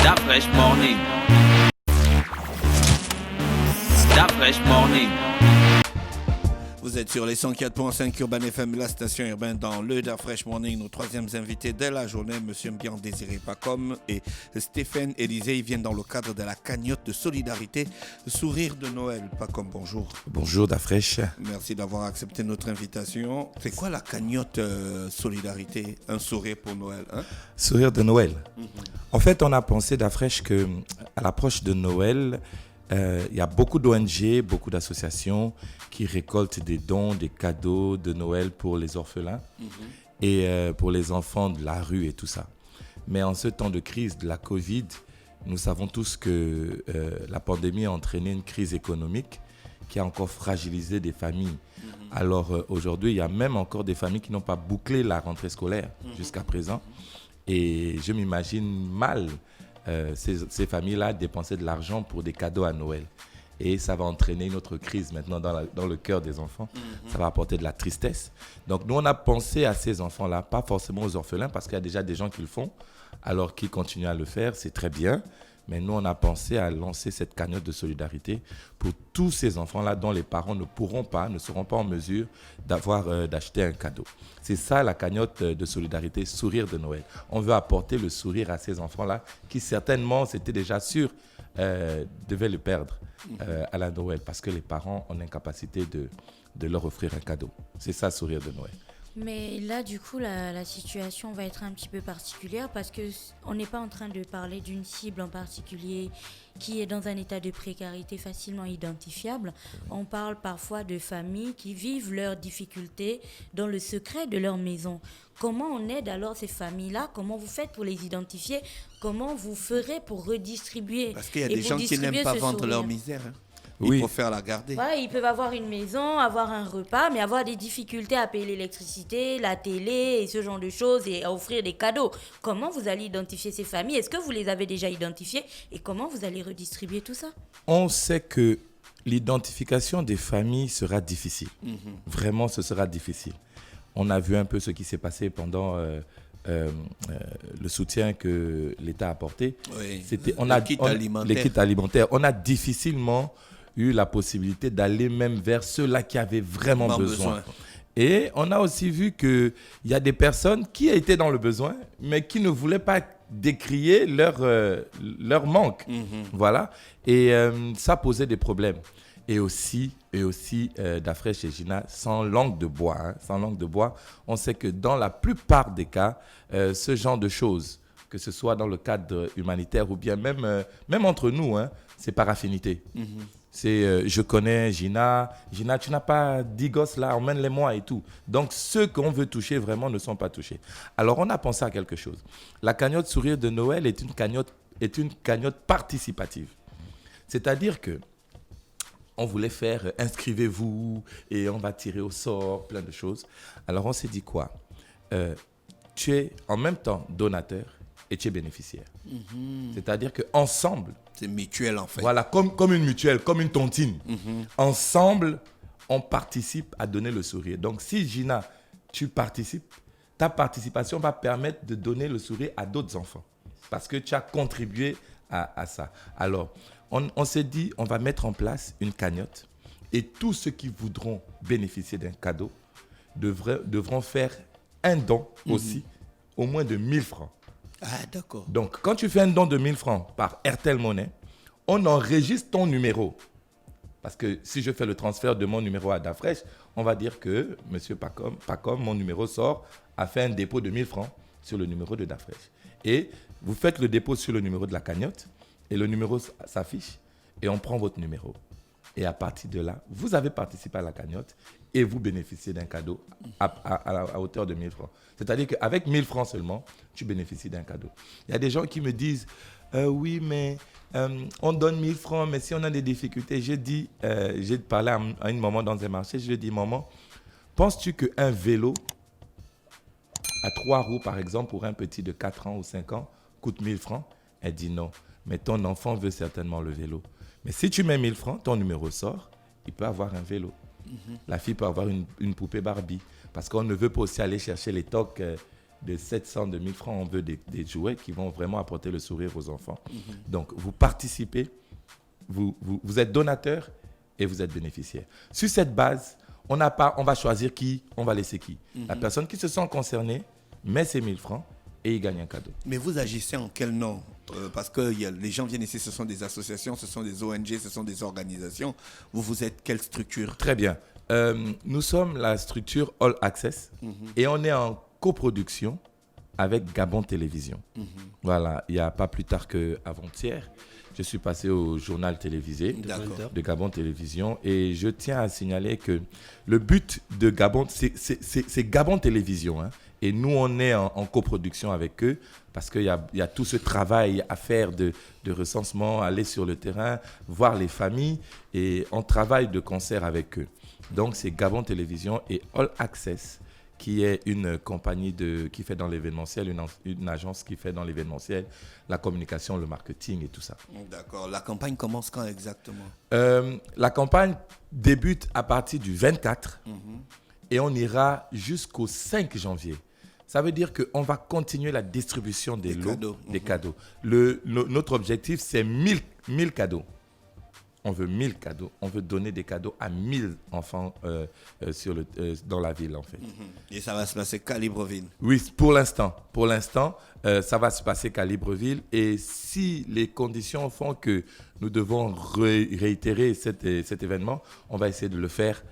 D'Afresh Morning. D'Afresh Morning. Vous êtes sur les 104.5 Urban FM, la station urbaine dans le D'Afresh Morning. Nos troisièmes invités dès la journée, M. Mbian Désiré Pacom et Stéphane Élysée. Ils viennent dans le cadre de la cagnotte de solidarité Sourire de Noël. Pacom, bonjour. Bonjour D'Afresh. Merci d'avoir accepté notre invitation. C'est quoi la cagnotte solidarité, un sourire pour Noël, hein? Sourire de Noël. En fait, on a pensé D'Afresh qu'à l'approche de Noël, il y a beaucoup d'ONG, beaucoup d'associations qui récoltent des dons, des cadeaux de Noël pour les orphelins et pour les enfants de la rue et tout ça. Mais en ce temps de crise de la Covid, nous savons tous que la pandémie a entraîné une crise économique qui a encore fragilisé des familles. Alors aujourd'hui, il y a même encore des familles qui n'ont pas bouclé la rentrée scolaire jusqu'à présent. Et je m'imagine mal ces familles-là dépenser de l'argent pour des cadeaux à Noël. Et ça va entraîner une autre crise maintenant dans le cœur des enfants. Ça va apporter de la tristesse. Donc nous, on a pensé à ces enfants-là, pas forcément aux orphelins, parce qu'il y a déjà des gens qui le font, alors qu'ils continuent à le faire, c'est très bien. Mais nous, on a pensé à lancer cette cagnotte de solidarité pour tous ces enfants-là dont les parents ne seront pas en mesure d'acheter un cadeau. C'est ça la cagnotte de solidarité Sourire de Noël. On veut apporter le sourire à ces enfants-là qui certainement, c'était déjà sûr, devaient le perdre à la Noël parce que les parents ont l'incapacité de leur offrir un cadeau. C'est ça, Sourire de Noël. Mais là, du coup, la situation va être un petit peu particulière parce qu'on n'est pas en train de parler d'une cible en particulier qui est dans un état de précarité facilement identifiable. On parle parfois de familles qui vivent leurs difficultés dans le secret de leur maison. Comment on aide alors ces familles-là? Comment vous faites pour les identifier? Comment vous ferez pour redistribuer? Parce qu'il y a des gens qui n'aiment pas vendre leur misère, hein. Oui. Il faut faire la garder. Voilà, ils peuvent avoir une maison, avoir un repas, mais avoir des difficultés à payer l'électricité, la télé et ce genre de choses et à offrir des cadeaux. Comment vous allez identifier ces familles? Est-ce que vous les avez déjà identifiées? Et comment vous allez redistribuer tout ça? On sait que l'identification des familles sera difficile. Vraiment, ce sera difficile. On a vu un peu ce qui s'est passé pendant le soutien que l'État a apporté. Oui. Les kits alimentaires. On a difficilement eu la possibilité d'aller même vers ceux-là qui avaient vraiment besoin. Et on a aussi vu qu'il y a des personnes qui étaient dans le besoin, mais qui ne voulaient pas décrier leur manque. Voilà. Et ça posait des problèmes. Et aussi D'Afresh et Gina, sans langue de bois. Sans langue de bois, on sait que dans la plupart des cas, ce genre de choses, que ce soit dans le cadre humanitaire ou bien même entre nous, c'est par affinité. C'est je connais Gina, tu n'as pas 10 gosses là, emmène-les-moi et tout. Donc ceux qu'on veut toucher vraiment ne sont pas touchés. Alors on a pensé à quelque chose. La cagnotte Sourire de Noël est une cagnotte participative. C'est-à-dire que on voulait faire inscrivez-vous et on va tirer au sort, plein de choses. Alors on s'est dit quoi? Tu es en même temps donateur et tu es bénéficiaire. C'est-à-dire qu'ensemble, c'est mutuel en fait. Voilà, comme une mutuelle, comme une tontine. Ensemble, on participe à donner le sourire. Donc si Gina, tu participes, ta participation va permettre de donner le sourire à d'autres enfants. Parce que tu as contribué à ça. Alors, on s'est dit, on va mettre en place une cagnotte et tous ceux qui voudront bénéficier d'un cadeau devront faire un don aussi, au moins de 1000 francs. Ah, d'accord. Donc, quand tu fais un don de 1000 francs par Airtel Money, on enregistre ton numéro. Parce que si je fais le transfert de mon numéro à D'Afresh, on va dire que M. Pacom, mon numéro sort, a fait un dépôt de 1000 francs sur le numéro de D'Afresh. Et vous faites le dépôt sur le numéro de la cagnotte et le numéro s'affiche et on prend votre numéro. Et à partir de là, vous avez participé à la cagnotte et vous bénéficiez d'un cadeau à hauteur de 1000 francs. C'est-à-dire qu'avec 1000 francs seulement, tu bénéficies d'un cadeau. Il y a des gens qui me disent oui, mais on donne 1000 francs, mais si on a des difficultés, j'ai parlé à une maman dans un marché, je lui ai dit, maman, penses-tu qu'un vélo à 3 roues, par exemple, pour un petit de 4 ans ou 5 ans, coûte 1000 francs? Elle dit non, mais ton enfant veut certainement le vélo. Mais si tu mets 1000 francs, ton numéro sort, il peut avoir un vélo. La fille peut avoir une poupée Barbie. Parce qu'on ne veut pas aussi aller chercher les tocs de 700, de 1000 francs. On veut des jouets qui vont vraiment apporter le sourire aux enfants. Donc, vous participez, vous êtes donateur et vous êtes bénéficiaire. Sur cette base, on va choisir qui, on va laisser qui. La personne qui se sent concernée met ses 1000 francs et il gagne un cadeau. Mais vous agissez en quel nom? Parce que les gens viennent ici, ce sont des associations, ce sont des ONG, ce sont des organisations. Vous êtes quelle structure? Très bien. Nous sommes la structure All Access et on est en coproduction avec Gabon Télévision. Voilà, il n'y a pas plus tard qu'avant-hier, je suis passé au journal télévisé de Gabon Télévision et je tiens à signaler que le but de Gabon, c'est Gabon Télévision. Hein, et nous, on est en coproduction avec eux parce qu'il y a tout ce travail à faire de recensement, aller sur le terrain, voir les familles et on travaille de concert avec eux. Donc, c'est Gabon Télévision et All Access qui est une compagnie qui fait dans l'événementiel, une agence qui fait dans l'événementiel, la communication, le marketing et tout ça. D'accord. La campagne commence quand exactement? La campagne débute à partir du 24 et on ira jusqu'au 5 janvier. Ça veut dire qu'on va continuer la distribution des lots, des cadeaux. Notre objectif, c'est 1000 cadeaux. On veut 1000 cadeaux. On veut donner des cadeaux à 1000 enfants dans la ville, en fait. Et ça va se passer qu'à Libreville? Oui, pour l'instant. Pour l'instant, ça va se passer qu'à Libreville. Et si les conditions font que nous devons réitérer cet événement, on va essayer de le faire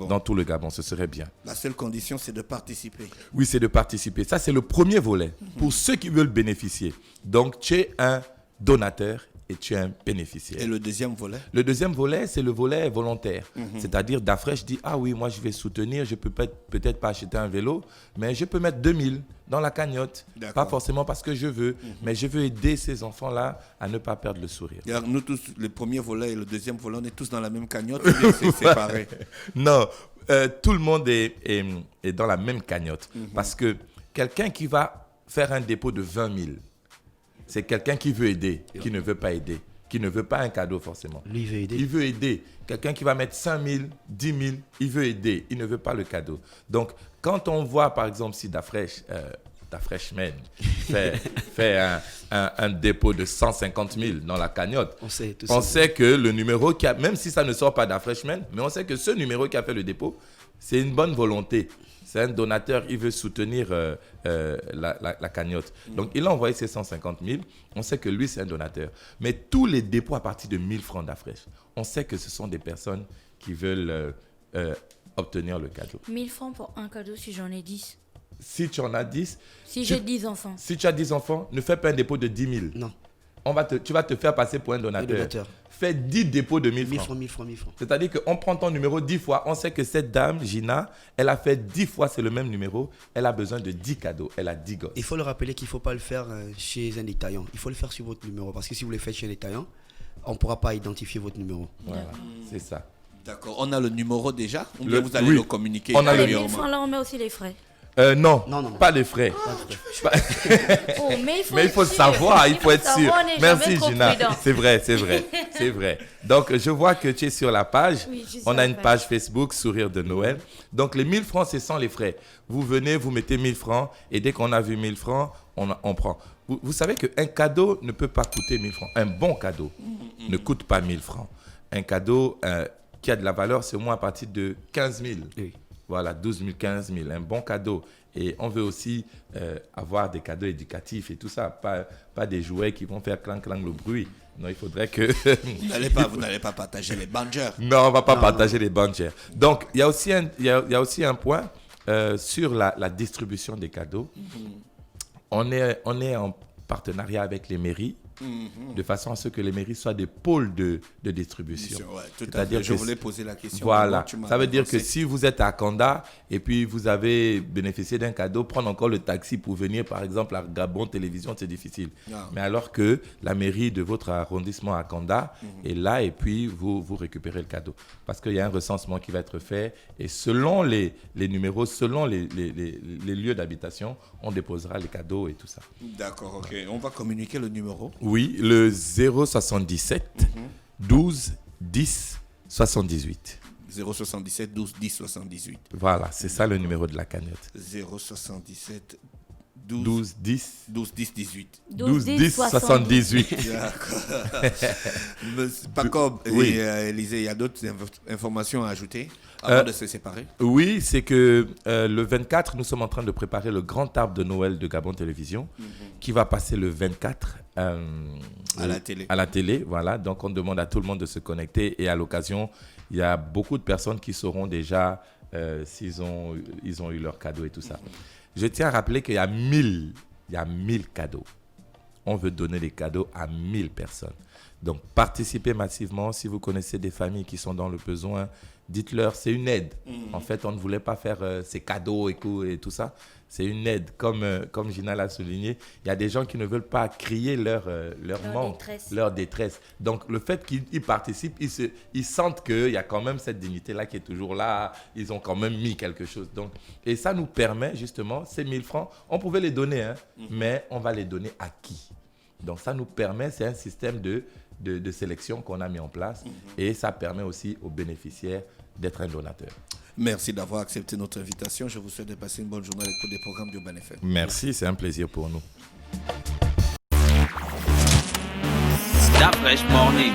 dans tout le Gabon. Ce serait bien. La seule condition, c'est de participer. Oui, c'est de participer. Ça, c'est le premier volet. Pour ceux qui veulent bénéficier. Donc, tu es un donateur et tu es un bénéficiaire. Et le deuxième volet? Le deuxième volet, c'est le volet volontaire. C'est-à-dire, Dafresh dit, ah oui, moi je vais soutenir, je ne peux peut-être pas acheter un vélo, mais je peux mettre 2000 dans la cagnotte. D'accord. Pas forcément parce que je veux, mais je veux aider ces enfants-là à ne pas perdre le sourire. Alors, nous tous, le premier volet et le deuxième volet, on est tous dans la même cagnotte ou bien c'est séparé? Non, tout le monde est dans la même cagnotte. Parce que quelqu'un qui va faire un dépôt de 20 000, c'est quelqu'un qui veut aider, qui ne veut pas aider, qui ne veut pas un cadeau forcément. Lui, il veut aider. Il veut aider. Quelqu'un qui va mettre 5 000, 10 000, il veut aider, il ne veut pas le cadeau. Donc, quand on voit par exemple si Dafreshman fait un dépôt de 150 000 dans la cagnotte, on sait que le numéro, même si ça ne sort pas d'Afreshman, mais on sait que ce numéro qui a fait le dépôt, c'est une bonne volonté. C'est un donateur, il veut soutenir la cagnotte. Donc, il a envoyé ses 150 000. On sait que lui, c'est un donateur. Mais tous les dépôts à partir de 1000 francs d'Afresh, on sait que ce sont des personnes qui veulent obtenir le cadeau. 1000 francs pour un cadeau si j'en ai 10. Si tu en as 10... Si j'ai 10 enfants. Si tu as 10 enfants, ne fais pas un dépôt de 10 000. Non. Tu vas te faire passer pour un donateur. Fais 10 dépôts de 1000 francs. 1000 francs. C'est-à-dire qu'on prend ton numéro 10 fois. On sait que cette dame, Gina, elle a fait 10 fois, c'est le même numéro. Elle a besoin de 10 cadeaux. Elle a 10 gosses. Il faut le rappeler qu'il ne faut pas le faire chez un détaillant. Il faut le faire sur votre numéro. Parce que si vous le faites chez un détaillant, on ne pourra pas identifier votre numéro. Voilà, c'est ça. D'accord. On a le numéro déjà? Ou bien vous allez le communiquer? On a les 1000 francs, là, on met aussi les frais. Non, pas les frais. Mais il faut savoir, il faut être sûr. Merci Gina. C'est vrai. Donc, je vois que tu es sur la page. Oui, on a une page Facebook, Sourire de Noël. Donc, les 1000 francs, c'est sans les frais. Vous venez, vous mettez 1000 francs et dès qu'on a vu 1000 francs, on prend. Vous savez qu'un cadeau ne peut pas coûter 1000 francs. Un bon cadeau ne coûte pas 1000 francs. Un cadeau qui a de la valeur, c'est au moins à partir de 15 000. Oui. Voilà, 12 000, 15 000, un bon cadeau. Et on veut aussi avoir des cadeaux éducatifs et tout ça, pas des jouets qui vont faire clang le bruit. Non, il faudrait que... Vous n'allez pas partager les bangers. Non, on ne va pas partager les bangers. Donc, il y a aussi un point sur la distribution des cadeaux. On est en partenariat avec les mairies, de façon à ce que les mairies soient des pôles de distribution. Ouais, tout à fait. Je voulais poser la question. Voilà, ça veut dire que si vous êtes à Kanda et puis vous avez bénéficié d'un cadeau, prendre encore le taxi pour venir par exemple à Gabon Télévision, c'est difficile. Mais alors que la mairie de votre arrondissement à Kanda est là et puis vous récupérez le cadeau. Parce qu'il y a un recensement qui va être fait et selon les numéros, selon les lieux d'habitation, on déposera les cadeaux et tout ça. D'accord, ok. On va communiquer le numéro. Oui, le 077 12 10 78. 077 12 10 78. Voilà, c'est ça le numéro de la cagnotte. 077 12 10 12 10 18. 12 10 78. D'accord. Pacob Oui. et Élisée, il y a d'autres informations à ajouter avant de se séparer? Oui, c'est que le 24, nous sommes en train de préparer le grand arbre de Noël de Gabon Télévision qui va passer le 24 à la télé. À la télé, voilà. Donc, on demande à tout le monde de se connecter et à l'occasion, il y a beaucoup de personnes qui sauront déjà s'ils ont eu leur cadeau et tout ça. Je tiens à rappeler qu'il y a 1000 cadeaux. On veut donner des cadeaux à 1000 personnes. Donc, participez massivement. Si vous connaissez des familles qui sont dans le besoin, dites-leur, c'est une aide. En fait, on ne voulait pas faire ces cadeaux et tout ça. C'est une aide. Comme Gina l'a souligné, il y a des gens qui ne veulent pas crier leur manque, leur détresse. Donc, le fait qu'ils participent, ils sentent qu'il y a quand même cette dignité-là qui est toujours là. Ils ont quand même mis quelque chose. Donc, et ça nous permet, justement, ces 1000 francs, on pouvait les donner, mais on va les donner à qui? Donc, ça nous permet, c'est un système de sélection qu'on a mis en place et ça permet aussi aux bénéficiaires d'être un donateur. Merci d'avoir accepté notre invitation. Je vous souhaite de passer une bonne journée avec tous les programmes d'Urban FM. Merci, c'est un plaisir pour nous. Stop Fresh Morning.